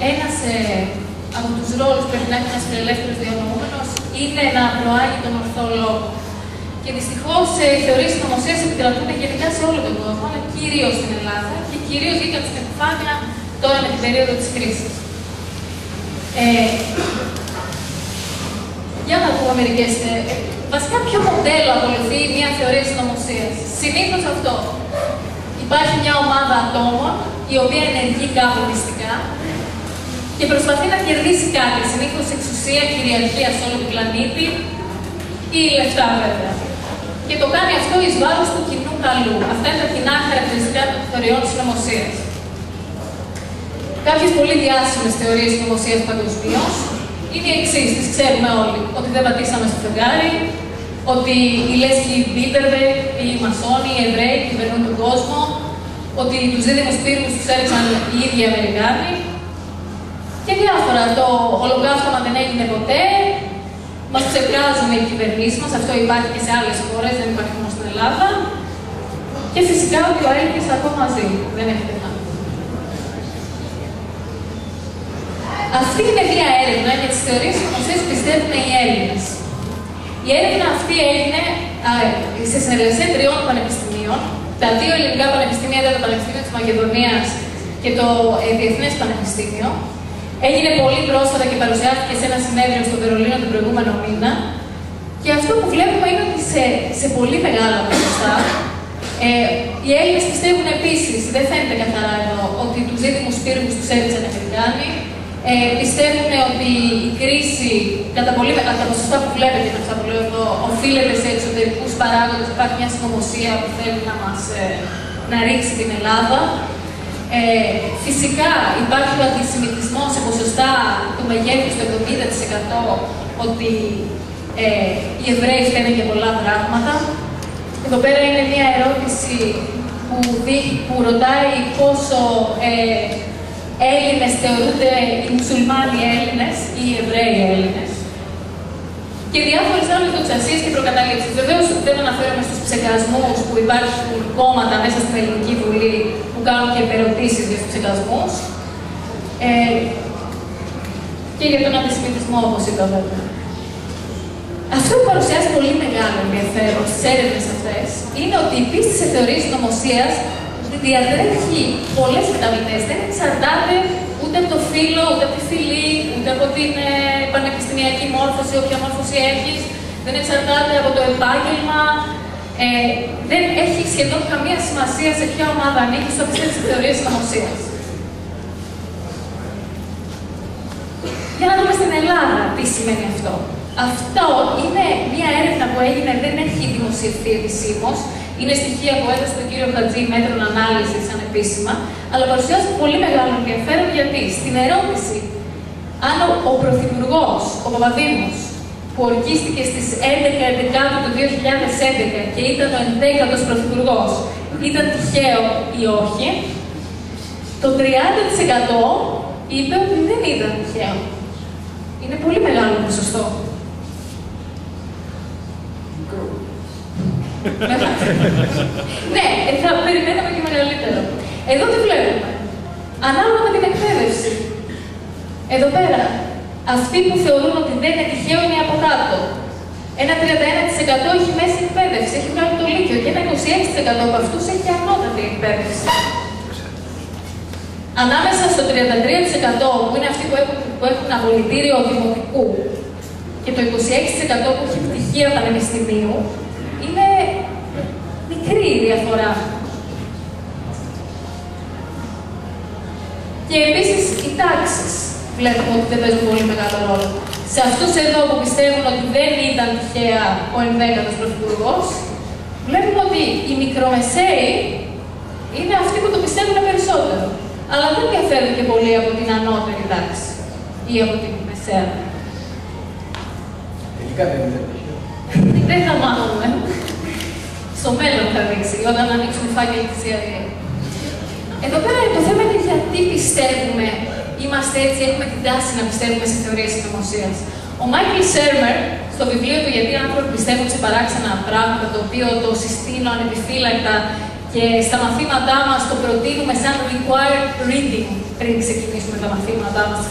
ένας από τους ρόλους που πρέπει να έχει ένας φιλελεύθερος διανοούμενος είναι να προάγει τον ορθό λόγο. Και δυστυχώς οι θεωρίες συνωμοσίας επικρατούν γενικά σε όλο τον κόσμο, αλλά κυρίως στην Ελλάδα και κυρίως βγήκαν στην επιφάνεια τώρα με την περίοδο της κρίσης. Για να δούμε μερικές. Βασικά, ποιο μοντέλο ακολουθεί μια θεωρία συνωμοσίας? Συνήθως αυτό. Υπάρχει μια ομάδα ατόμων η οποία ενεργεί κάπου μυστικά και προσπαθεί να κερδίσει κάτι, συνήθως εξουσία, κυριαρχία σε όλο τον πλανήτη ή λεφτά βέβαια. Και το κάνει αυτό εις βάρος του κοινού καλού. Αυτά είναι τα κοινά χαρακτηριστικά των θεωριών συνωμοσίας. Κάποιες πολύ διάσημες θεωρίες συνωμοσίας παγκοσμίως είναι οι εξής, τις ξέρουμε όλοι. Ότι δεν πατήσαμε στο φεγγάρι, ότι οι Λέσχοι Μπίλτερβεκ, οι Μασόνοι, οι Εβραίοι κυβερνούν τον κόσμο, ότι τους δίδυμους πύργους τους έριξαν οι ίδιοι Αμερικάνοι και διάφορα. Το Ολοκαύτωμα δεν έγινε ποτέ, μας ψεκάζουν οι κυβερνήσεις μας, αυτό υπάρχει και σε άλλες χώρες, δεν υπάρχει μόνο στην Ελλάδα. Και φυσικά ότι ο Έλληνας ακόμα ζει, δεν έχει πεθάνει. Αυτή είναι μια έρευνα για τις θεωρίες συνωμοσίας που πιστεύουν οι Έλληνες. Η έρευνα αυτή έγινε σε συνεργασία 3 πανεπιστημίων. Τα 2 ελληνικά πανεπιστήμια ήταν το Πανεπιστήμιο της Μακεδονίας και το Διεθνές Πανεπιστήμιο. Έγινε πολύ πρόσφατα και παρουσιάστηκε σε ένα συνέδριο στο Βερολίνο τον προηγούμενο μήνα. Και αυτό που βλέπουμε είναι ότι σε πολύ μεγάλα ποσοστά οι Έλληνες πιστεύουν επίσης, δεν φαίνεται καθαρά εδώ, ότι τους δίδυμους πύργους τους έριξαν οι Αμερικάνοι. Πιστεύουν ότι η κρίση, κατά πολύ τα ποσοστά που βλέπετε με αυτά που λέω εδώ, οφείλεται σε εξωτερικούς παράγοντες. Υπάρχει μια συνωμοσία που θέλει να ρίξει την Ελλάδα. Φυσικά υπάρχει ο αντισημιτισμός σε ποσοστά του μεγέθους του 70%, ότι οι Εβραίοι φταίνε για πολλά πράγματα. Εδώ πέρα είναι μια ερώτηση που ρωτάει πόσο Έλληνες θεωρούνται οι μουσουλμάνοι Έλληνες ή οι Εβραίοι Έλληνες. Και διάφορες άλλες δοξασίες και προκαταλήψεις. Βεβαίως δεν αναφέρομαι στους ψεκασμούς που υπάρχουν κόμματα μέσα στην Ελληνική Βουλή που κάνουν και επερωτήσεις για τους ψεκασμούς. Και για τον αντισημιτισμό, όπως είπα βέβαια. Αυτό που παρουσιάζει πολύ μεγάλο ενδιαφέρον στις έρευνες αυτές είναι ότι η πίστη σε θεωρίες συνωμοσίας διατρέχει πολλές μεταβλητές. Δεν εξαρτάται ούτε από το φύλο, ούτε από τη φυλή, ούτε από την πανεπιστημιακή μόρφωση, όποια μόρφωση έχεις. Δεν εξαρτάται από το επάγγελμα. Δεν έχει σχεδόν καμία σημασία σε ποια ομάδα ανήκει στο πιστεύει σε θεωρίες συνωμοσίας. Για να δούμε στην Ελλάδα τι σημαίνει αυτό. Αυτό είναι μια έρευνα που έγινε, δεν έχει δημοσιευθεί επισήμως. Είναι στοιχεία που έδωσε τον κύριο Χατζή μέτρων ανάλυσης ανεπίσημα, αλλά παρουσιάζει πολύ μεγάλο ενδιαφέρον γιατί στην ερώτηση αν ο Πρωθυπουργός, ο Παπαδήμος, που ορκίστηκε στις 11 του 2011 και ήταν ο 11ος Πρωθυπουργός, ήταν τυχαίο ή όχι, το 30% είπε ότι δεν ήταν τυχαίο. Είναι πολύ μεγάλο ποσοστό. Ναι, θα περιμέναμε και μεγαλύτερο. Εδώ τι βλέπουμε. Ανάλογα με την εκπαίδευση. Εδώ πέρα, αυτοί που θεωρούν ότι δεν είναι τυχαίο είναι από κάτω. Ένα 31% έχει μέση εκπαίδευση, έχει βγάλει το Λύκειο και ένα 26% από αυτούς έχει ανώτατη εκπαίδευση. Ανάμεσα στο 33% που είναι αυτοί που έχουν απολυτήριο δημοτικού και το 26% που έχει πτυχία πανεπιστημίου, είναι μικρή η διαφορά. Και επίσης οι τάξεις βλέπουμε ότι δεν παίζουν πολύ μεγάλο ρόλο. Σε αυτούς εδώ που πιστεύουν ότι δεν ήταν τυχαία ο 11ος Πρωθυπουργός, βλέπουμε ότι οι μικρομεσαίοι είναι αυτοί που το πιστεύουν περισσότερο. Αλλά δεν διαφέρουν και πολύ από την ανώτερη τάξη ή από την μεσαία. Τελικά δεν είναι τυχαίο. Δεν θα μάθουμε. Στο μέλλον θα δείξει, όταν ανοίξουν οι φάκελοι της CIA. Εδώ πέρα το θέμα είναι γιατί πιστεύουμε, είμαστε έτσι, έχουμε την τάση να πιστεύουμε σε θεωρίες συνωμοσίας. Ο Μάικλ Σέρμερ, στο βιβλίο του «Γιατί οι άνθρωποι πιστεύουν σε παράξενα πράγματα», το οποίο το συστήνω ανεπιφύλακτα και στα μαθήματά μας το προτείνουμε σαν required reading πριν ξεκινήσουμε τα μαθήματά μας,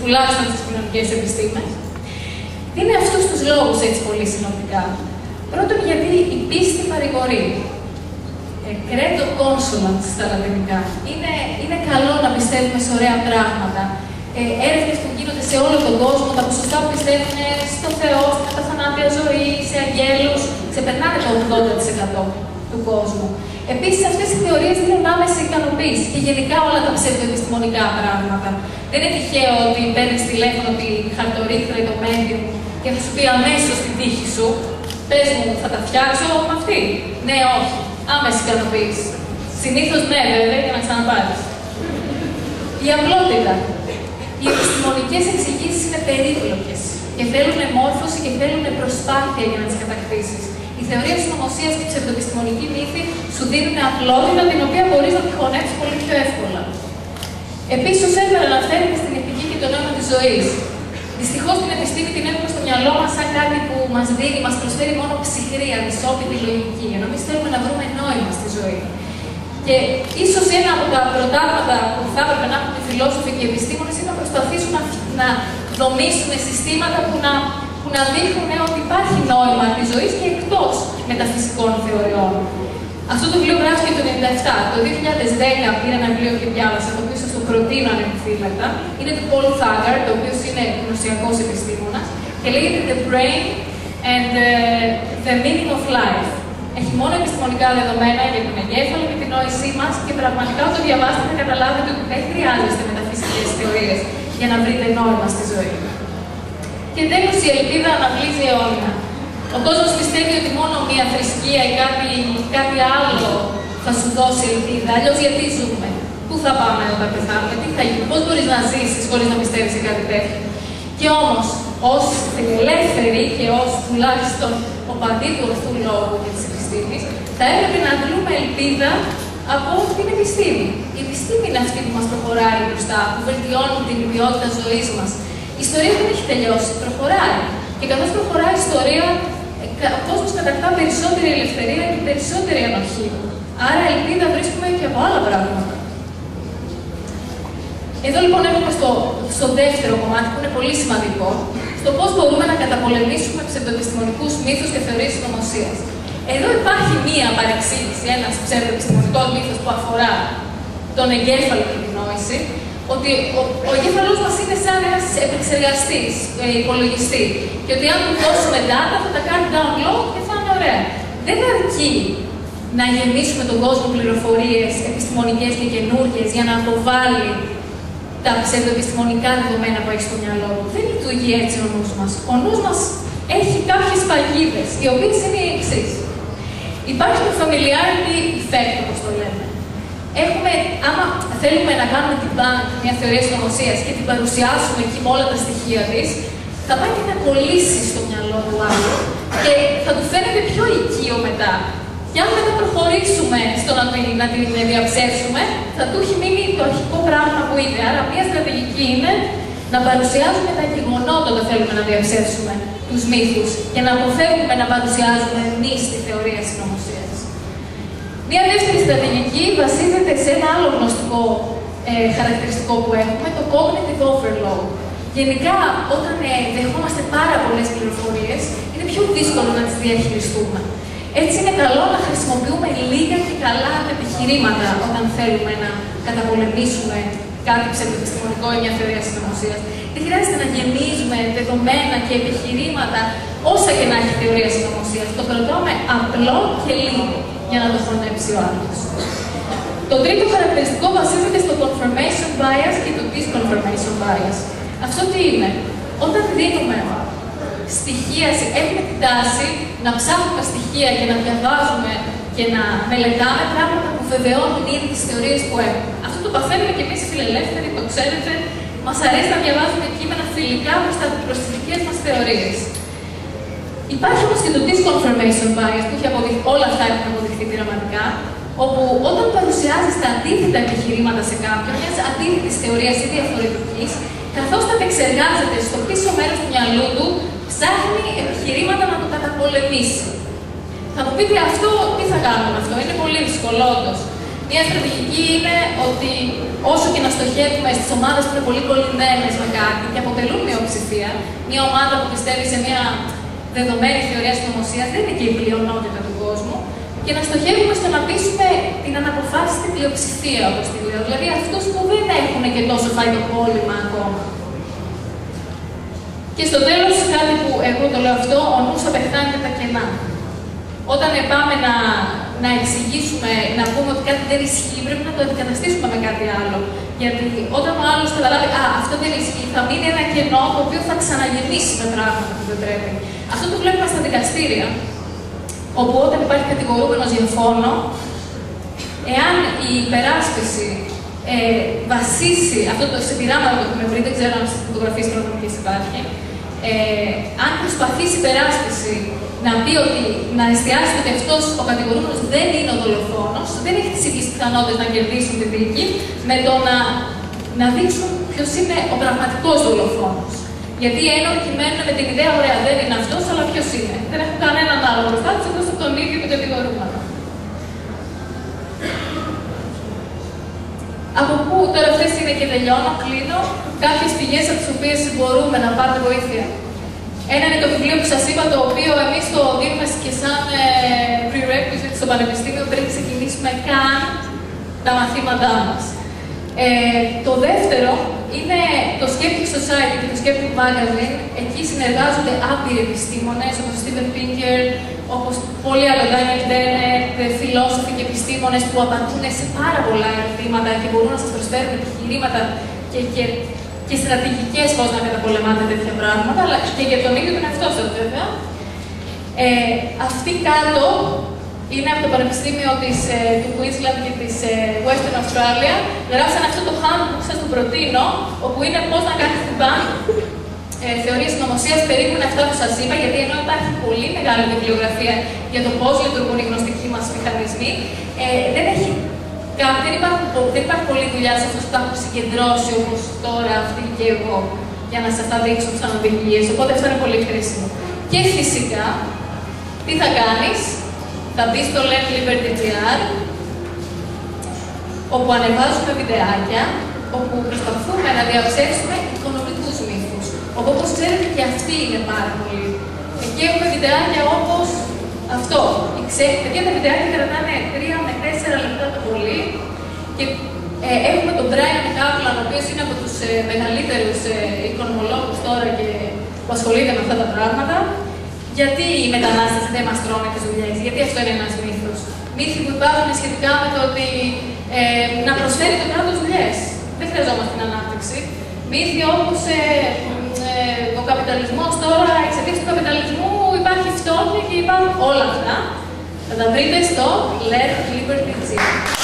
τουλάχιστον στις κοινωνικές επιστήμες. Δίνει αυτούς τους λόγους έτσι πολύ συνοπτικά. Πρώτον, γιατί η πίστη παρηγορεί. Credo consulat στα λατινικά. Είναι καλό να πιστεύουμε σε ωραία πράγματα. Έρευνες που γίνονται σε όλο τον κόσμο, τα ποσοστά που πιστεύουν στο Θεό, στην μεταθανάτια ζωή, σε αγγέλους, ξεπερνάνε το 80% του κόσμου. Επίσης, αυτές οι θεωρίες δίνουν άμεση ικανοποίηση και γενικά όλα τα ψευδοεπιστημονικά πράγματα. Δεν είναι τυχαίο ότι παίρνεις τηλέφωνο τη χαρτορίχτρα ή το medium και θα σου πει αμέσως την τύχη σου. Πες μου, θα τα φτιάξω με αυτή. Ναι, όχι. Άμεση ικανοποίηση. Συνήθως ναι, βέβαια, για να ξαναπάρεις. Η απλότητα. Οι επιστημονικές εξηγήσεις είναι περίπλοκες και θέλουν μόρφωση και θέλουν προσπάθεια για να τις κατακτήσεις. Η θεωρία της συνωμοσίας και η ψευδοεπιστημονική μύθη σου δίνουν απλότητα την οποία μπορείς να τη χωνέψεις πολύ πιο εύκολα. Επίσης, ο Σέβερ αναφέρεται στην ηθική και το νόημα της ζωής. Δυστυχώς την επιστήμη την έχουμε στο μυαλό μας σαν κάτι που μας δίνει, μας προσφέρει μόνο ψυχρή, αδυσόπιτη λογική, ενώ εμείς θέλουμε να βρούμε νόημα στη ζωή. Και ίσως ένα από τα προτάγματα που θα έπρεπε να έχουν οι φιλόσοφοι και οι επιστήμονες είναι να προσπαθήσουν να δομήσουν συστήματα που να δείχνουν ότι υπάρχει νόημα της ζωής και εκτός μεταφυσικών θεωριών. Αυτό το βιβλίο γράφτηκε το 1997. Το 2010 πήρα ένα βιβλίο και διάβασα, το οποίο σας το προτείνω ανεπιφύλακτα. Είναι του Paul Thacker, το οποίο είναι γνωσιακός επιστήμονας και λέγεται The Brain and the Meaning of Life. Έχει μόνο επιστημονικά δεδομένα για τον εγκέφαλο και την νόησή μας και πραγματικά όταν το διαβάσετε θα καταλάβετε ότι δεν χρειάζεστε μεταφυσικές θεωρίες για να βρείτε νόημα στη ζωή. Και τέλος, η ελπίδα αναβλύζει αιώνια. Ο κόσμος πιστεύει ότι μόνο μία θρησκεία ή κάτι άλλο θα σου δώσει ελπίδα. Αλλιώς γιατί ζούμε, πού θα πάμε όταν πεθάνουμε, τι θα γίνει, πώς μπορείς να ζήσεις χωρίς να πιστεύεις σε κάτι τέτοιο. Και όμως, ως φιλελεύθεροι και ως τουλάχιστον οπαδοί του ορθού λόγου και της επιστήμης, θα έπρεπε να αντλούμε ελπίδα από την επιστήμη. Η επιστήμη είναι αυτή που μας προχωράει μπροστά, που βελτιώνει την ποιότητα ζωής μας. Η ιστορία δεν έχει τελειώσει, προχωράει. Και καθώς προχωράει η ιστορία, ο κόσμος κατακτά περισσότερη ελευθερία και περισσότερη ανοχή. Άρα ελπίδα βρίσκουμε και από άλλα πράγματα. Εδώ λοιπόν έχουμε στο δεύτερο κομμάτι που είναι πολύ σημαντικό, στο πώς μπορούμε να καταπολεμήσουμε ψευδοεπιστημονικούς μύθους και θεωρίες συνωμοσίας. Εδώ υπάρχει μία παρεξήγηση, ένας ψευδοεπιστημονικός μύθος που αφορά τον εγκέφαλο και την νόηση, ότι ο εγκέφαλός μας είναι σαν ένας επεξεργαστής, υπολογιστή, και ότι αν του δώσουμε data θα τα κάνει download και θα είναι ωραία. Δεν αρκεί να γεμίσουμε τον κόσμο πληροφορίες επιστημονικές και καινούργιες για να αποβάλει τα ψευδοεπιστημονικά δεδομένα που έχει στο μυαλό του. Δεν λειτουργεί έτσι ο νους μας. Ο νους μας έχει κάποιες παγίδες, οι οποίες είναι οι εξής. Υπάρχει το familiarity effect, όπως το λέμε. Άμα θέλουμε να κάνουμε την bank, μια θεωρία συνωμοσίας και την παρουσιάσουμε εκεί με όλα τα στοιχεία της, θα πάει και θα κολλήσει στο μυαλό του άλλου και θα του φαίνεται πιο οικείο μετά. Και αν μετά προχωρήσουμε στο να την διαψεύσουμε, θα του έχει μείνει το αρχικό πράγμα που είναι. Άρα, μια στρατηγική είναι να παρουσιάζουμε τα γεγονότα όταν θέλουμε να διαψεύσουμε τους μύθους και να αποφεύγουμε να παρουσιάζουμε εμείς τη θεωρία συνωμοσίας. Μια δεύτερη στρατηγική βασίζεται σε ένα άλλο γνωστικό χαρακτηριστικό που έχουμε, το cognitive overload. Γενικά, όταν δεχόμαστε πάρα πολλές πληροφορίες, είναι πιο δύσκολο να τις διαχειριστούμε. Έτσι είναι καλό να χρησιμοποιούμε λίγα και καλά επιχειρήματα όταν θέλουμε να καταπολεμήσουμε κάτι ψευδοεπιστημονικό ή μια θεωρία συνωμοσίας. Δεν χρειάζεται να γεμίζουμε δεδομένα και επιχειρήματα όσα και να έχει θεωρία συνωμοσίας. Το κρατάμε απλό και λίγο για να το χωνέψει ο άλλος. Το τρίτο χαρακτηριστικό βασίζεται στο confirmation bias και το disconfirmation bias. Αυτό τι είναι? Όταν δίνουμε στοιχεία, έχουμε την τάση να ψάχνουμε στοιχεία και να διαβάζουμε και να μελετάμε πράγματα που βεβαιώνουν ήδη τις θεωρίες που έχουμε. Αυτό το παθαίνουμε και εμείς οι φιλελεύθεροι, το ξέρετε. Μας αρέσει να διαβάζουμε κείμενα φιλικά προς τις δικές μας θεωρίες. Υπάρχει όμως και το disconfirmation bias που έχει αποδειχθεί, όλα αυτά έχουν αποδειχθεί πειραματικά, όπου όταν παρουσιάζεις τα αντίθετα επιχειρήματα σε κάποιον, μιας αντίθετης θεωρίας ή διαφορετικής, καθώς τα επεξεργάζεται στο πίσω μέρος του μυαλού του, ψάχνει επιχειρήματα να το καταπολεμήσει. Θα μου πείτε αυτό, τι θα κάνουμε αυτό, είναι πολύ δύσκολο όντως. Μια στρατηγική είναι ότι όσο και να στοχεύουμε στις ομάδες που είναι πολύ κολλημένες με κάτι και αποτελούν μειοψηφία, μια ομάδα που πιστεύει σε μια δεδομένη θεωρία συνωμοσίας δεν είναι και η πλειονότητα του κόσμου, και να στοχεύουμε στο να πείσουμε την αναποφάσιστη πλειοψηφία, όπως τη λέω. Δηλαδή αυτούς που δεν έχουν και τόσο φάει το κόλλημα ακόμα. Και στο τέλος, κάτι που εγώ το λέω αυτό, ο νους απεχθάνεται τα κενά. Όταν πάμε να εξηγήσουμε, να πούμε ότι κάτι δεν ισχύει, πρέπει να το αντικαταστήσουμε με κάτι άλλο. Γιατί όταν ο άλλος καταλάβει, αυτό δεν ισχύει, θα μείνει ένα κενό το οποίο θα ξαναγεμίσει με πράγματα που δεν πρέπει. Αυτό το βλέπουμε στα δικαστήρια, όπου όταν υπάρχει κατηγορούμενος για φόνο, εάν η υπεράσπιση βασίσει αυτό το σε πειράματα που έχουμε βρει, δεν ξέρω αν στις φωτογραφίες κοινωνικές υπάρχει, αν προσπαθήσει η υπεράσπιση να πει ότι να εστιάσει ότι αυτός ο κατηγορούμενος δεν είναι ο δολοφόνος, δεν έχει τις ίδιες πιθανότητες να κερδίσουν τη δίκη με το να δείξουν ποιος είναι ο πραγματικός δολοφόνος. Γιατί ενώ κειμένουν με την ιδέα, ωραία, δεν είναι αυτός, αλλά ποιος είναι. Δεν έχουν κανέναν άλλο μπροστά τους εκτός από τον ίδιο και τον κατηγορούμενο. Από πού τώρα αυτές είναι και τελειώνω, κλείνω, κάποιες πηγές από τις οποίες μπορούμε να πάρουμε βοήθεια. Ένα είναι το βιβλίο που σας είπα, το οποίο εμείς το δίνουμε και σαν prerequisite στο Πανεπιστήμιο πριν ξεκινήσουμε καν τα μαθήματά μας. Το δεύτερο είναι το Skeptic Society και το Skeptic Magazine. Εκεί συνεργάζονται άπειροι επιστήμονες, όπως ο Steven Pinker, όπως πολλοί άλλοι, Daniel Dennett, φιλόσοφοι και επιστήμονες που απαντούν σε πάρα πολλά ερωτήματα και μπορούν να σας προσφέρουν επιχειρήματα και στρατηγικές πώς να καταπολεμάτε τέτοια πράγματα, αλλά και για τον ίδιο τον εαυτό σας βέβαια. Αυτοί κάτω είναι από το Πανεπιστήμιο του Queensland και της Western Australia. Γράψαν αυτό το handbook που σας το προτείνω, όπου είναι πώς να κάνεις την θεωρίες συνωμοσίας περίπου είναι αυτά που σας είπα, γιατί ενώ υπάρχει πολύ μεγάλη βιβλιογραφία για το πώς λειτουργούν οι γνωστικοί μας μηχανισμοί, δεν υπάρχει πολλή δουλειά σε αυτούς που τα έχουν συγκεντρώσει όπως τώρα αυτοί και εγώ, για να σας τα δείξω σαν οδηγίες, οπότε αυτό είναι πολύ χρήσιμο. Και φυσικά, τι θα κάνεις, θα μπεις στο leftliberty.gr, όπου ανεβάζουμε βιντεάκια, όπου προσπαθούμε να διαψεύσουμε οικονομικούς μύθους. Όπως ξέρετε και αυτοί είναι πάρα πολλοί. Εκεί έχουμε βιντεάκια όπως αυτό. Παιδιά, τα βιντεάκια κρατάνε 3 με 4 λεπτά το πολύ. Και έχουμε τον Brian Kaplan, ο οποίος είναι από τους μεγαλύτερους οικονομολόγους τώρα και που ασχολείται με αυτά τα πράγματα. Γιατί οι μετανάστες δεν μας τρώνε τις δουλειές, γιατί αυτό είναι ένας μύθος. Μύθοι που υπάρχουν σχετικά με το ότι να προσφέρει το κράτος δουλειές. Δεν χρειαζόμαστε την ανάπτυξη. Μύθοι όπως ο καπιταλισμός τώρα, εξαιτίας του καπιταλισμού υπάρχει φτώχεια και υπάρχουν όλα αυτά. Θα τα βρείτε στο leftliberty.gr.